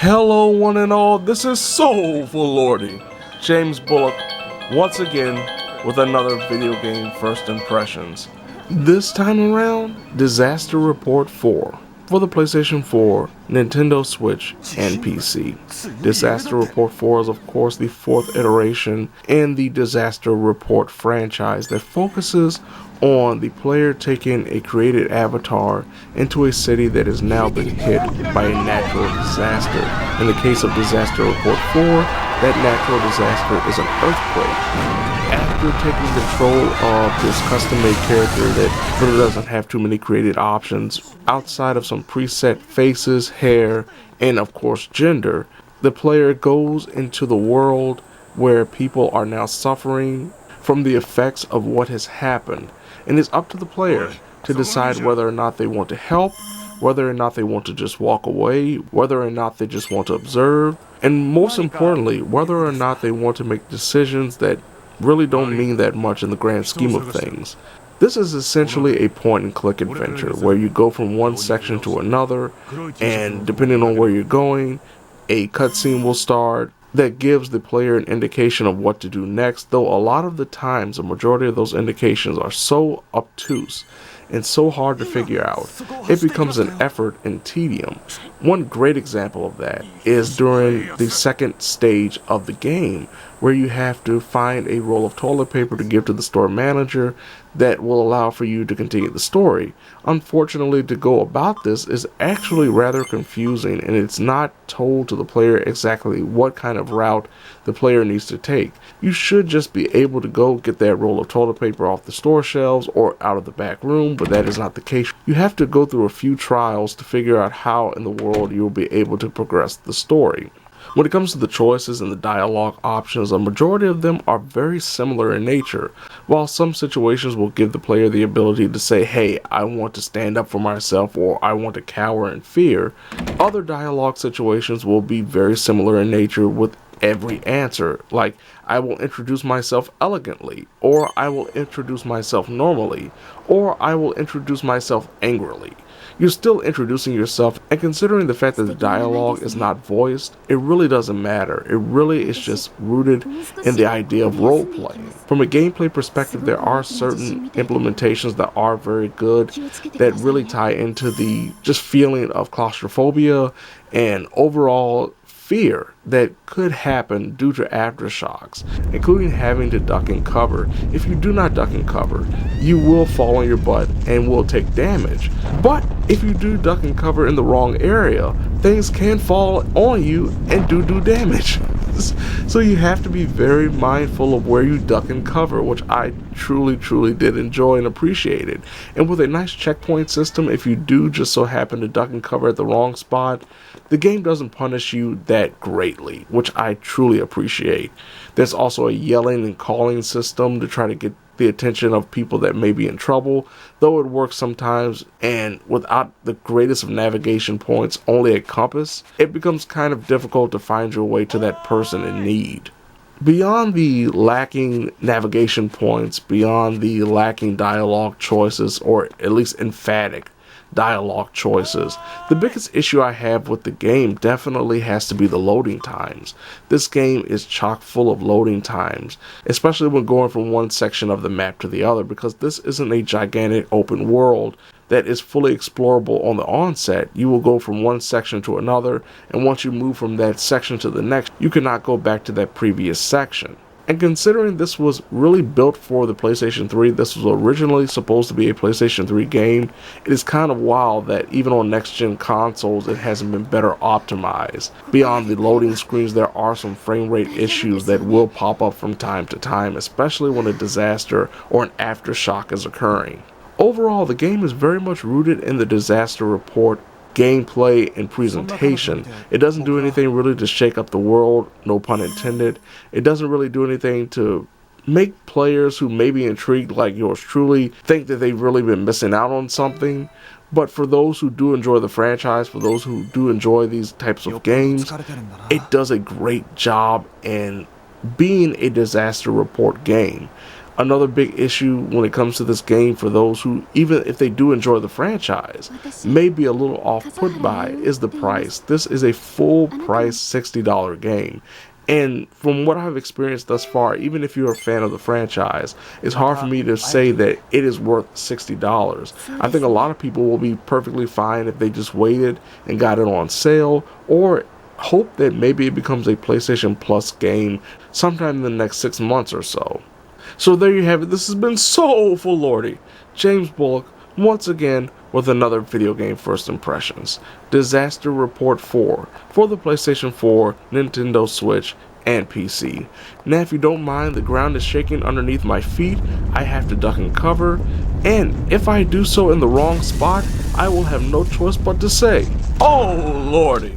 Hello one and all, this is Soulful Lordy, James Bullock, once again with another video game first impressions. This time around, Disaster Report 4 for the PlayStation 4, Nintendo Switch, and PC. Disaster Report 4 is of course the fourth iteration in the Disaster Report franchise that focuses on the player taking a created avatar into a city that has now been hit by a natural disaster. In the case of Disaster Report 4, that natural disaster is an earthquake. After taking control of this custom-made character that really doesn't have too many created options outside of some preset faces, hair, and of course gender, the player goes into the world where people are now suffering from the effects of what has happened. And it's up to the player to decide whether or not they want to help, whether or not they want to just walk away, whether or not they just want to observe, and most importantly, whether or not they want to make decisions that really don't mean that much in the grand scheme of things. This is essentially a point-and-click adventure where you go from one section to another, and depending on where you're going, a cutscene will start that gives the player an indication of what to do next, though a lot of the times, a majority of those indications are so obtuse and so hard to figure out, it becomes an effort and tedium. One great example of that is during the second stage of the game, where you have to find a roll of toilet paper to give to the store manager that will allow for you to continue the story. Unfortunately, to go about this is actually rather confusing, and it's not told to the player exactly what kind of route the player needs to take. You should just be able to go get that roll of toilet paper off the store shelves or out of the back room, but that is not the case. You have to go through a few trials to figure out how in the world you'll be able to progress the story. When it comes to the choices and the dialogue options, a majority of them are very similar in nature. While some situations will give the player the ability to say, hey, I want to stand up for myself, or I want to cower in fear, other dialogue situations will be very similar in nature with every answer, like I will introduce myself elegantly, or I will introduce myself normally, or I will introduce myself angrily. You're still introducing yourself, and considering the fact that the dialogue is not voiced, it really doesn't matter. It really is just rooted in the idea of role-playing. From a gameplay perspective, there are certain implementations that are very good, that really tie into the just feeling of claustrophobia and overall fear that could happen due to aftershocks, including having to duck and cover. If you do not duck and cover, you will fall on your butt and will take damage. But if you do duck and cover in the wrong area, things can fall on you and do damage. So you have to be very mindful of where you duck and cover, which I truly did enjoy and appreciated. And with a nice checkpoint system, if you do just so happen to duck and cover at the wrong spot, the game doesn't punish you that greatly, which I truly appreciate. There's also a yelling and calling system to try to get the attention of people that may be in trouble, though it works sometimes, and without the greatest of navigation points, only a compass, it becomes kind of difficult to find your way to that person in need. Beyond the lacking navigation points, beyond the lacking dialogue choices, or at least emphatic dialogue choices, the biggest issue I have with the game definitely has to be the loading times. This game is chock full of loading times, especially when going from one section of the map to the other, because this isn't a gigantic open world that is fully explorable on the onset. You will go from one section to another, and once you move from that section to the next, you cannot go back to that previous section. And considering this was really built for the PlayStation 3, this was originally supposed to be a PlayStation 3 game, it is kind of wild that even on next-gen consoles it hasn't been better optimized. Beyond the loading screens, there are some frame rate issues that will pop up from time to time, especially when a disaster or an aftershock is occurring. Overall, the game is very much rooted in the Disaster Report gameplay and presentation. It doesn't do anything really to shake up the world, no pun intended. It doesn't really do anything to make players who may be intrigued like yours truly think that they've really been missing out on something. But for those who do enjoy the franchise, for those who do enjoy these types of games, it does a great job in being a Disaster Report game. Another big issue when it comes to this game for those who, even if they do enjoy the franchise, may be a little off-put by is the price. This is a full price $60 game. And from what I've experienced thus far, even if you're a fan of the franchise, it's hard for me to say that it is worth $60. I think a lot of people will be perfectly fine if they just waited and got it on sale, or hope that maybe it becomes a PlayStation Plus game sometime in the next 6 months or so. So there you have it. This has been Soulful Lordy, James Bullock, once again with another video game first impressions. Disaster Report 4 for the PlayStation 4, Nintendo Switch, and PC. Now if you don't mind, the ground is shaking underneath my feet. I have to duck and cover, and if I do so in the wrong spot, I will have no choice but to say, oh lordy.